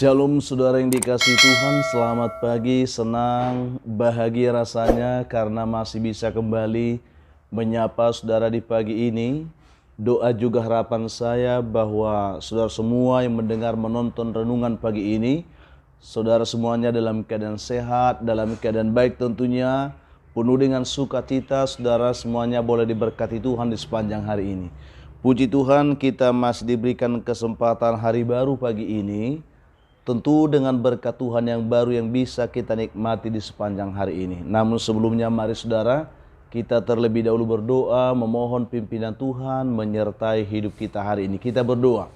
Shalom saudara yang dikasihi Tuhan, selamat pagi, senang, bahagia rasanya karena masih bisa kembali menyapa saudara di pagi ini. Doa juga harapan saya bahwa saudara semua yang mendengar menonton renungan pagi ini, saudara semuanya dalam keadaan sehat, dalam keadaan baik tentunya, penuh dengan sukacita, saudara semuanya boleh diberkati Tuhan di sepanjang hari ini. Puji Tuhan, kita masih diberikan kesempatan hari baru pagi ini. Tentu dengan berkat Tuhan yang baru yang bisa kita nikmati di sepanjang hari ini. Namun sebelumnya mari saudara, kita terlebih dahulu berdoa, memohon pimpinan Tuhan menyertai hidup kita hari ini. Kita berdoa.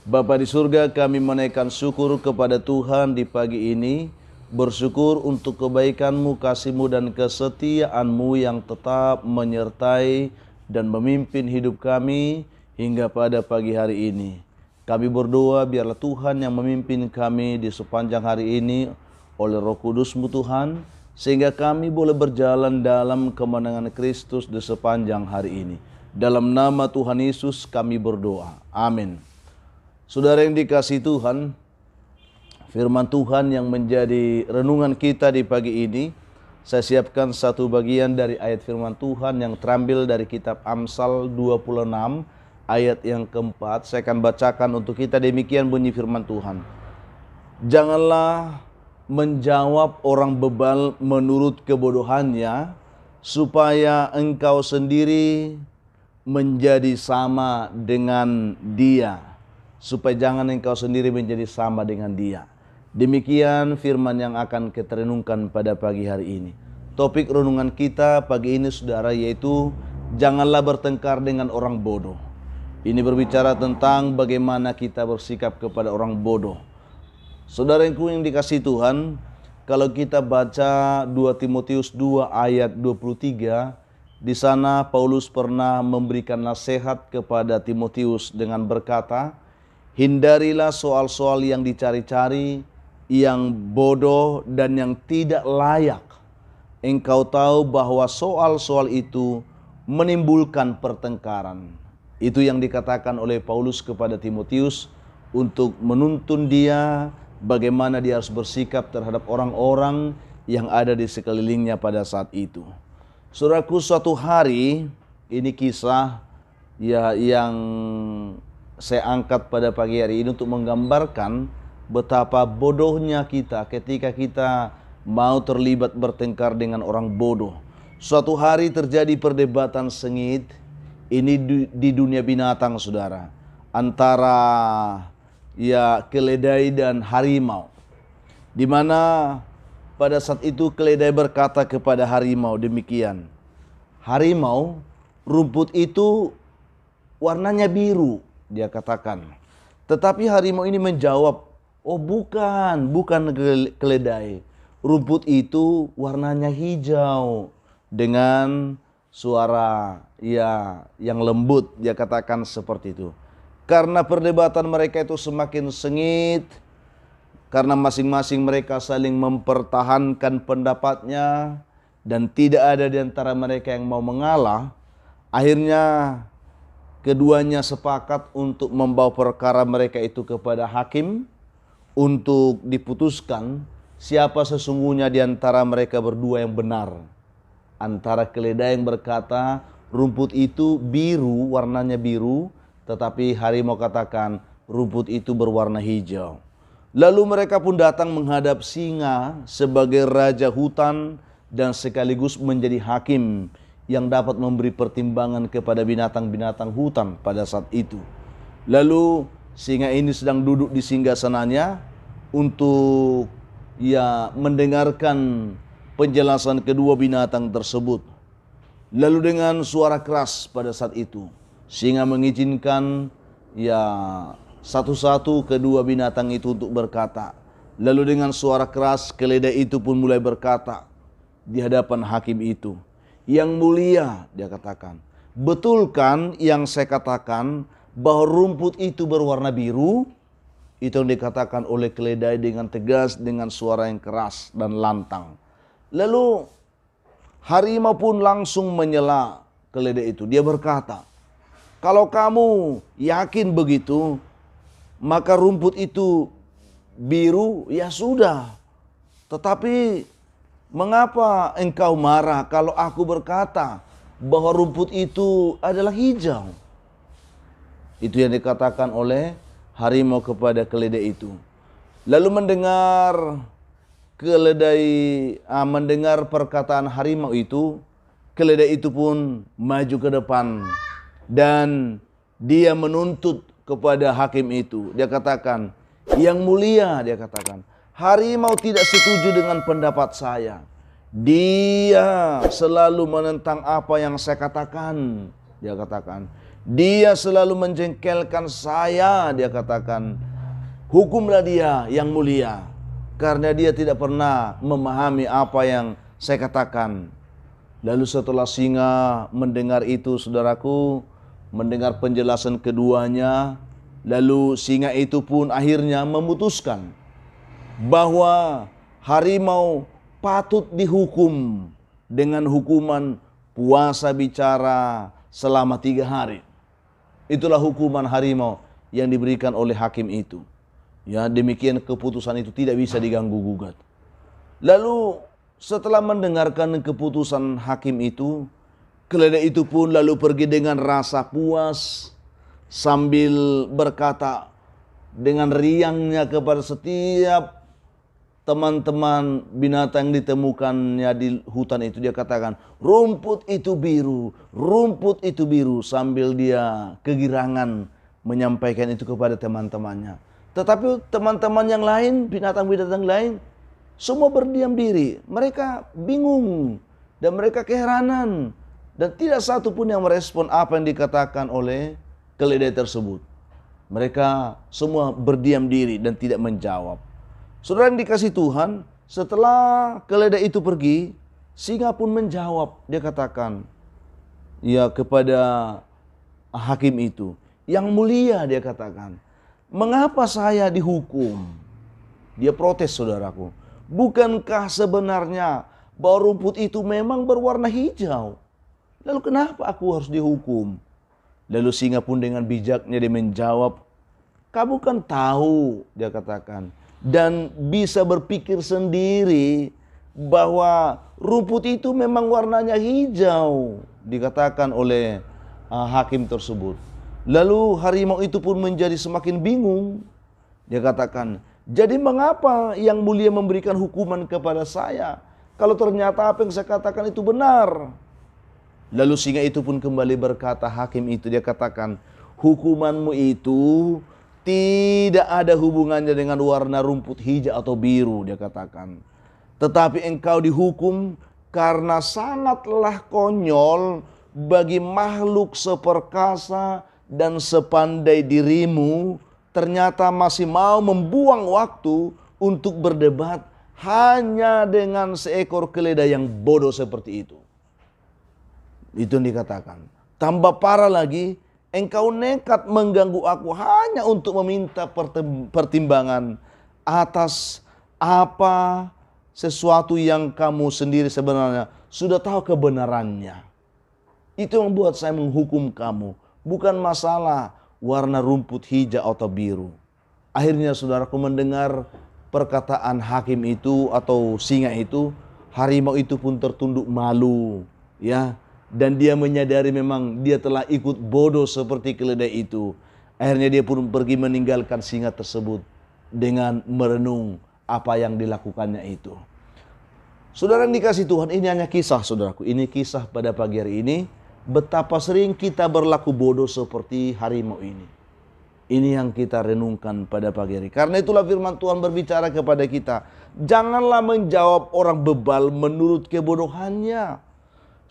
Bapa di surga, kami menaikkan syukur kepada Tuhan di pagi ini. Bersyukur untuk kebaikan-Mu, kasih-Mu dan kesetiaan-Mu yang tetap menyertai dan memimpin hidup kami hingga pada pagi hari ini. Kami berdoa biarlah Tuhan yang memimpin kami di sepanjang hari ini oleh Roh Kudus-Mu Tuhan, sehingga kami boleh berjalan dalam kemenangan Kristus di sepanjang hari ini. Dalam nama Tuhan Yesus kami berdoa. Amin. Saudara yang dikasihi Tuhan, firman Tuhan yang menjadi renungan kita di pagi ini, saya siapkan satu bagian dari ayat firman Tuhan yang terambil dari kitab Amsal 26 ayat yang keempat. Saya akan bacakan untuk kita, demikian bunyi firman Tuhan. Janganlah menjawab orang bebal menurut kebodohannya, supaya engkau sendiri menjadi sama dengan dia. Supaya jangan engkau sendiri menjadi sama dengan dia. Demikian firman yang akan kita renungkan pada pagi hari ini. Topik renungan kita pagi ini saudara yaitu janganlah bertengkar dengan orang bodoh. Ini berbicara tentang bagaimana kita bersikap kepada orang bodoh. Saudaraku yang dikasihi Tuhan, kalau kita baca 2 Timotius 2 ayat 23, di sana Paulus pernah memberikan nasihat kepada Timotius dengan berkata, hindarilah soal-soal yang dicari-cari, yang bodoh dan yang tidak layak. Engkau tahu bahwa soal-soal itu menimbulkan pertengkaran. Itu yang dikatakan oleh Paulus kepada Timotius untuk menuntun dia bagaimana dia harus bersikap terhadap orang-orang yang ada di sekelilingnya pada saat itu. Saudaraku, suatu hari, ini kisah yang saya angkat pada pagi hari ini untuk menggambarkan betapa bodohnya kita ketika kita mau terlibat bertengkar dengan orang bodoh. Suatu hari terjadi perdebatan sengit. Ini di dunia binatang saudara, antara keledai dan harimau. Di mana pada saat itu keledai berkata kepada harimau demikian, harimau, rumput itu warnanya biru, dia katakan. Tetapi harimau ini menjawab, oh bukan keledai, rumput itu warnanya hijau, dengan suara yang lembut, dia katakan seperti itu. Karena perdebatan mereka itu semakin sengit, karena masing-masing mereka saling mempertahankan pendapatnya dan tidak ada di antara mereka yang mau mengalah, akhirnya keduanya sepakat untuk membawa perkara mereka itu kepada hakim untuk diputuskan siapa sesungguhnya di antara mereka berdua yang benar. Antara keledai yang berkata rumput itu biru, warnanya biru, tetapi harimau katakan rumput itu berwarna hijau. Lalu mereka pun datang menghadap singa sebagai raja hutan dan sekaligus menjadi hakim yang dapat memberi pertimbangan kepada binatang-binatang hutan pada saat itu. Lalu singa ini sedang duduk di singgasananya untuk mendengarkan penjelasan kedua binatang tersebut. Lalu dengan suara keras pada saat itu, singa mengizinkan satu-satu kedua binatang itu untuk berkata. Lalu dengan suara keras keledai itu pun mulai berkata di hadapan hakim itu. Yang mulia, dia katakan, betulkan yang saya katakan bahwa rumput itu berwarna biru? Itu yang dikatakan oleh keledai dengan tegas, dengan suara yang keras dan lantang. Lalu harimau pun langsung menyela keledai itu. Dia berkata, kalau kamu yakin begitu, maka rumput itu biru, ya sudah. Tetapi mengapa engkau marah kalau aku berkata bahwa rumput itu adalah hijau? Itu yang dikatakan oleh harimau kepada keledai itu. Lalu mendengar perkataan harimau itu, keledai itu pun maju ke depan dan dia menuntut kepada hakim itu. Dia katakan, "Yang mulia," dia katakan, "harimau tidak setuju dengan pendapat saya. Dia selalu menentang apa yang saya katakan." Dia katakan, "Dia selalu menjengkelkan saya." Dia katakan, "Hukumlah dia, yang mulia, karena dia tidak pernah memahami apa yang saya katakan." Lalu setelah singa mendengar itu, saudaraku, mendengar penjelasan keduanya, lalu singa itu pun akhirnya memutuskan bahwa harimau patut dihukum dengan hukuman puasa bicara selama 3 hari. Itulah hukuman harimau yang diberikan oleh hakim itu. Ya, demikian keputusan itu tidak bisa diganggu gugat. Lalu setelah mendengarkan keputusan hakim itu, keledai itu pun lalu pergi dengan rasa puas sambil berkata dengan riangnya kepada setiap teman-teman binatang yang ditemukannya di hutan itu. Dia katakan, "Rumput itu biru, rumput itu biru," sambil dia kegirangan menyampaikan itu kepada teman-temannya. Tetapi teman-teman yang lain, binatang-binatang lain, semua berdiam diri. Mereka bingung dan mereka keheranan. Dan tidak satu pun yang merespon apa yang dikatakan oleh keledai tersebut. Mereka semua berdiam diri dan tidak menjawab. Saudara yang dikasihi Tuhan, setelah keledai itu pergi, singa pun menjawab. Dia katakan, ya, kepada hakim itu, "Yang mulia," dia katakan, "mengapa saya dihukum?" Dia protes, saudaraku. "Bukankah sebenarnya bahwa rumput itu memang berwarna hijau? Lalu kenapa aku harus dihukum?" Lalu singa pun dengan bijaknya dia menjawab, "Kamu kan tahu," dia katakan, "dan bisa berpikir sendiri bahwa rumput itu memang warnanya hijau," dikatakan oleh hakim tersebut. Lalu harimau itu pun menjadi semakin bingung. Dia katakan, "Jadi mengapa yang mulia memberikan hukuman kepada saya kalau ternyata apa yang saya katakan itu benar?" Lalu singa itu pun kembali berkata, hakim itu, dia katakan, "Hukumanmu itu tidak ada hubungannya dengan warna rumput hijau atau biru," dia katakan. "Tetapi engkau dihukum karena sangatlah konyol bagi makhluk seperkasa dan sepandai dirimu ternyata masih mau membuang waktu untuk berdebat hanya dengan seekor keledai yang bodoh seperti itu." Itu yang dikatakan. Tambah parah lagi, engkau nekat mengganggu aku hanya untuk meminta pertimbangan atas apa sesuatu yang kamu sendiri sebenarnya sudah tahu kebenarannya. Itu yang membuat saya menghukum kamu, bukan masalah warna rumput hijau atau biru. Akhirnya saudaraku mendengar perkataan hakim itu atau singa itu, harimau itu pun tertunduk malu, ya. Dan dia menyadari memang dia telah ikut bodoh seperti keledai itu. Akhirnya dia pun pergi meninggalkan singa tersebut dengan merenung apa yang dilakukannya itu. Saudara yang dikasihi Tuhan, ini hanya kisah, saudaraku. Ini kisah pada pagi hari ini. Betapa sering kita berlaku bodoh seperti harimau ini. Ini yang kita renungkan pada pagi hari. Karena itulah firman Tuhan berbicara kepada kita. Janganlah menjawab orang bebal menurut kebodohannya.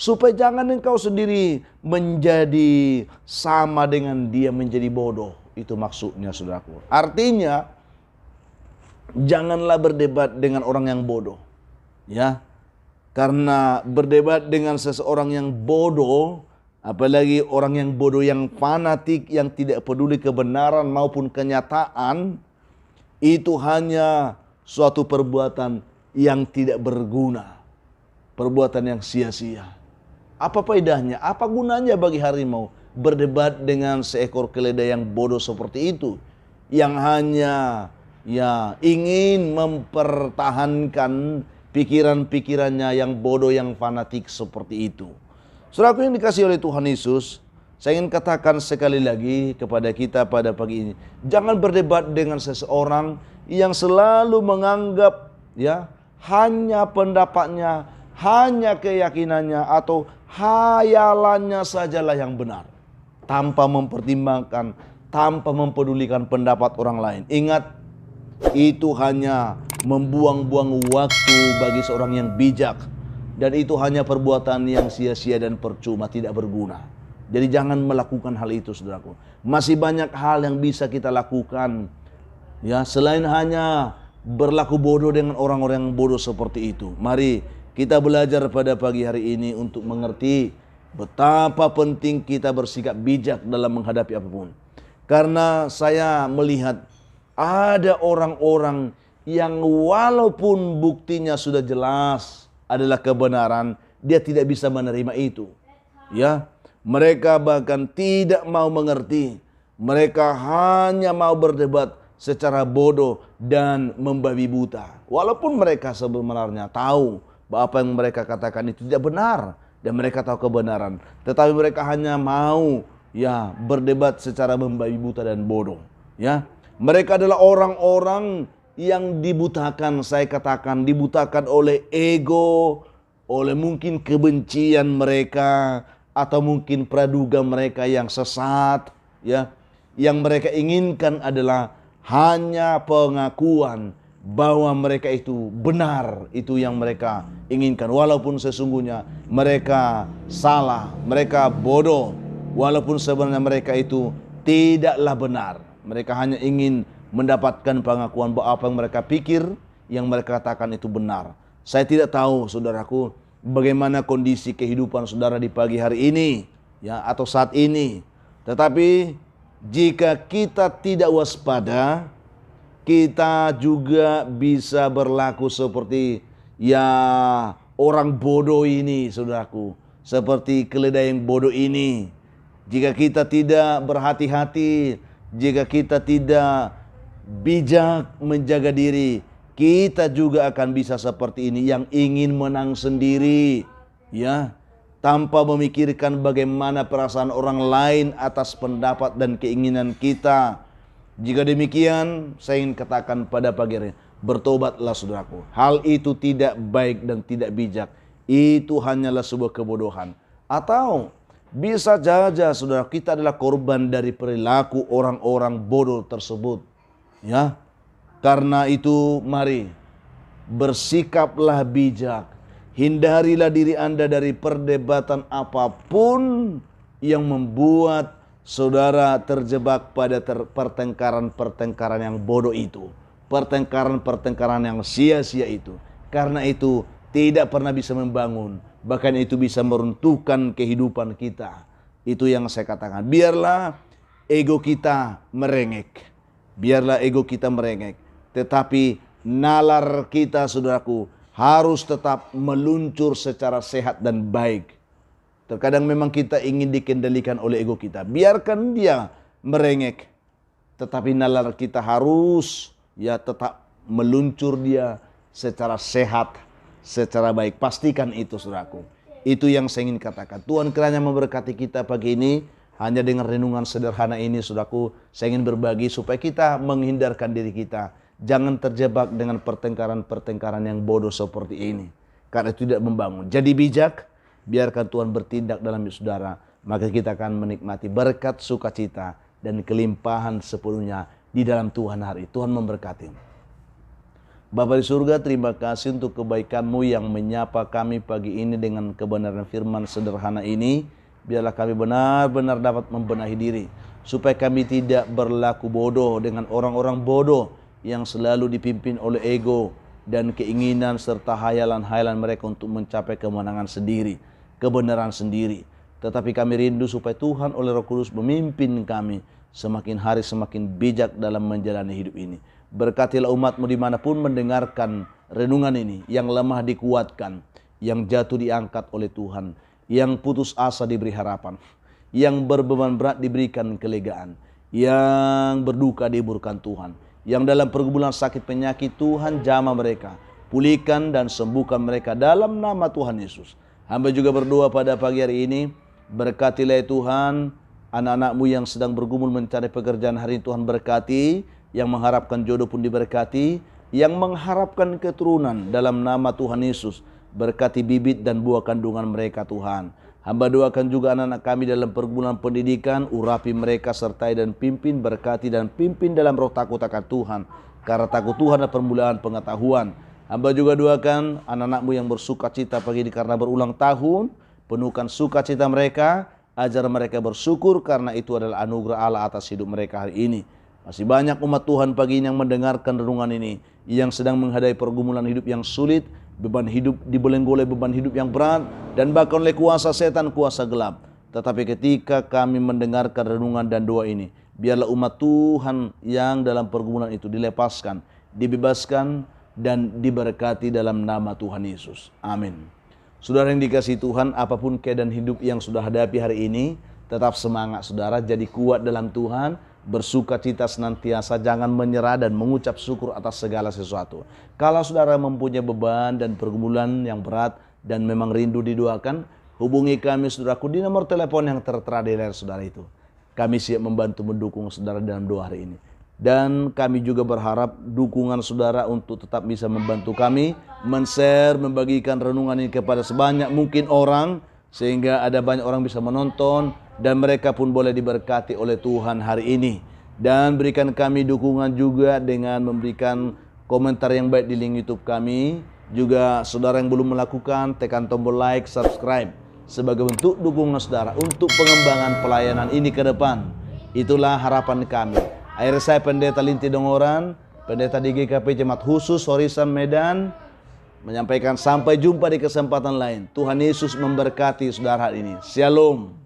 Supaya jangan engkau sendiri menjadi sama dengan dia menjadi bodoh. Itu maksudnya, saudaraku. Artinya, janganlah berdebat dengan orang yang bodoh. Ya, karena berdebat dengan seseorang yang bodoh, apalagi orang yang bodoh, yang fanatik, yang tidak peduli kebenaran maupun kenyataan, itu hanya suatu perbuatan yang tidak berguna. Perbuatan yang sia-sia. Apa faedahnya? Apa gunanya bagi harimau berdebat dengan seekor keledai yang bodoh seperti itu? Yang hanya ya ingin mempertahankan pikiran-pikirannya yang bodoh, yang fanatik seperti itu. Saudaraku yang dikasihi oleh Tuhan Yesus, saya ingin katakan sekali lagi kepada kita pada pagi ini, jangan berdebat dengan seseorang yang selalu menganggap ya hanya pendapatnya, hanya keyakinannya atau hayalannya sajalah yang benar, tanpa mempertimbangkan, tanpa mempedulikan pendapat orang lain. Ingat, itu hanya membuang-buang waktu bagi seorang yang bijak, dan itu hanya perbuatan yang sia-sia dan percuma, tidak berguna. Jadi jangan melakukan hal itu, saudaraku. Masih banyak hal yang bisa kita lakukan, ya, selain hanya berlaku bodoh dengan orang-orang yang bodoh seperti itu. Mari kita belajar pada pagi hari ini untuk mengerti betapa penting kita bersikap bijak dalam menghadapi apapun. Karena saya melihat ada orang-orang yang walaupun buktinya sudah jelas adalah kebenaran, dia tidak bisa menerima itu. Ya, mereka bahkan tidak mau mengerti. Mereka hanya mau berdebat secara bodoh dan membabi buta. Walaupun mereka sebenarnya tahu bahwa apa yang mereka katakan itu tidak benar dan mereka tahu kebenaran, tetapi mereka hanya mau ya berdebat secara membabi buta dan bodoh. Ya, mereka adalah orang-orang yang dibutakan, saya katakan dibutakan oleh ego, oleh mungkin kebencian mereka, atau mungkin praduga mereka yang sesat, ya. Yang mereka inginkan adalah hanya pengakuan bahwa mereka itu benar, itu yang mereka inginkan, walaupun sesungguhnya mereka salah, mereka bodoh, walaupun sebenarnya mereka itu tidaklah benar. Mereka hanya ingin mendapatkan pengakuan bahwa apa yang mereka pikir, yang mereka katakan itu benar. Saya tidak tahu, saudaraku, bagaimana kondisi kehidupan saudara di pagi hari ini, ya, atau saat ini. Tetapi jika kita tidak waspada, kita juga bisa berlaku seperti ya orang bodoh ini, saudaraku. Seperti keledai yang bodoh ini. Jika kita tidak berhati-hati, jika kita tidak bijak menjaga diri, kita juga akan bisa seperti ini, yang ingin menang sendiri, ya, tanpa memikirkan bagaimana perasaan orang lain atas pendapat dan keinginan kita. Jika demikian, saya ingin katakan pada pagi hari, bertobatlah saudaraku. Hal itu tidak baik dan tidak bijak. Itu hanyalah sebuah kebodohan. Atau bisa saja saudara, kita adalah korban dari perilaku orang-orang bodoh tersebut. Ya, karena itu mari bersikaplah bijak. Hindarilah diri Anda dari perdebatan apapun yang membuat saudara terjebak pada pertengkaran-pertengkaran yang bodoh itu, pertengkaran-pertengkaran yang sia-sia itu. Karena itu tidak pernah bisa membangun, bahkan itu bisa meruntuhkan kehidupan kita. Itu yang saya katakan. Biarlah ego kita merengek. Biarlah ego kita merengek. Tetapi nalar kita, saudaraku, harus tetap meluncur secara sehat dan baik. Terkadang memang kita ingin dikendalikan oleh ego kita. Biarkan dia merengek. Tetapi nalar kita harus ya tetap meluncur dia secara sehat, secara baik. Pastikan itu, saudaraku. Itu yang saya ingin katakan. Tuhan kiranya memberkati kita pagi ini. Hanya dengan renungan sederhana ini, saudaraku, saya ingin berbagi supaya kita menghindarkan diri kita. Jangan terjebak dengan pertengkaran-pertengkaran yang bodoh seperti ini. Karena itu tidak membangun. Jadi bijak, biarkan Tuhan bertindak dalam hidup saudara. Maka kita akan menikmati berkat, sukacita, dan kelimpahan sepenuhnya di dalam Tuhan hari. Tuhan memberkati. Bapa di surga, terima kasih untuk kebaikan-Mu yang menyapa kami pagi ini dengan kebenaran firman sederhana ini. Biarlah kami benar-benar dapat membenahi diri, supaya kami tidak berlaku bodoh dengan orang-orang bodoh yang selalu dipimpin oleh ego dan keinginan serta hayalan-hayalan mereka untuk mencapai kemenangan sendiri, kebenaran sendiri. Tetapi kami rindu supaya Tuhan oleh Roh Kudus memimpin kami semakin hari semakin bijak dalam menjalani hidup ini. Berkatilah umat-Mu dimanapun mendengarkan renungan ini, yang lemah dikuatkan, yang jatuh diangkat oleh Tuhan, yang putus asa diberi harapan, yang berbeban berat diberikan kelegaan, yang berduka dihiburkan Tuhan, yang dalam pergumulan sakit penyakit, Tuhan jamah mereka, pulihkan dan sembuhkan mereka dalam nama Tuhan Yesus. Hamba juga berdoa pada pagi hari ini, berkatilah ya Tuhan anak-anak-Mu yang sedang bergumul mencari pekerjaan hari ini. Tuhan berkati, yang mengharapkan jodoh pun diberkati, yang mengharapkan keturunan dalam nama Tuhan Yesus. Berkati bibit dan buah kandungan mereka Tuhan. Hamba doakan juga anak-anak kami dalam pergumulan pendidikan, urapi mereka, sertai dan pimpin, berkati dan pimpin dalam roh takut akan Tuhan. Karena takut Tuhan adalah permulaan pengetahuan. Hamba juga doakan anak-anak-Mu yang bersuka cita pagi ini karena berulang tahun, penuhkan sukacita mereka, ajar mereka bersyukur karena itu adalah anugerah Allah atas hidup mereka hari ini. Masih banyak umat Tuhan pagi ini yang mendengarkan renungan ini, yang sedang menghadapi pergumulan hidup yang sulit, beban hidup dibelenggu oleh beban hidup yang berat, dan bahkan oleh kuasa setan, kuasa gelap. Tetapi ketika kami mendengarkan renungan dan doa ini, biarlah umat Tuhan yang dalam pergumulan itu dilepaskan, dibebaskan, dan diberkati dalam nama Tuhan Yesus. Amin. Saudara yang dikasihi Tuhan, apapun keadaan hidup yang sudah hadapi hari ini, tetap semangat saudara, jadi kuat dalam Tuhan, bersuka cita senantiasa, jangan menyerah dan mengucap syukur atas segala sesuatu. Kalau saudara mempunyai beban dan pergumulan yang berat dan memang rindu didoakan, hubungi kami saudaraku di nomor telepon yang tertera di layar saudara itu. Kami siap membantu mendukung saudara dalam doa hari ini. Dan kami juga berharap dukungan saudara untuk tetap bisa membantu kami men-share, membagikan renungan ini kepada sebanyak mungkin orang, sehingga ada banyak orang bisa menonton dan mereka pun boleh diberkati oleh Tuhan hari ini. Dan berikan kami dukungan juga dengan memberikan komentar yang baik di link YouTube kami. Juga saudara yang belum melakukan, tekan tombol like, subscribe sebagai bentuk dukungan saudara untuk pengembangan pelayanan ini ke depan. Itulah harapan kami. Akhir saya Pendeta Linti Dongoran, Pendeta di GKP Jemaat Khusus Horisan Medan, menyampaikan sampai jumpa di kesempatan lain. Tuhan Yesus memberkati saudara hari ini. Shalom.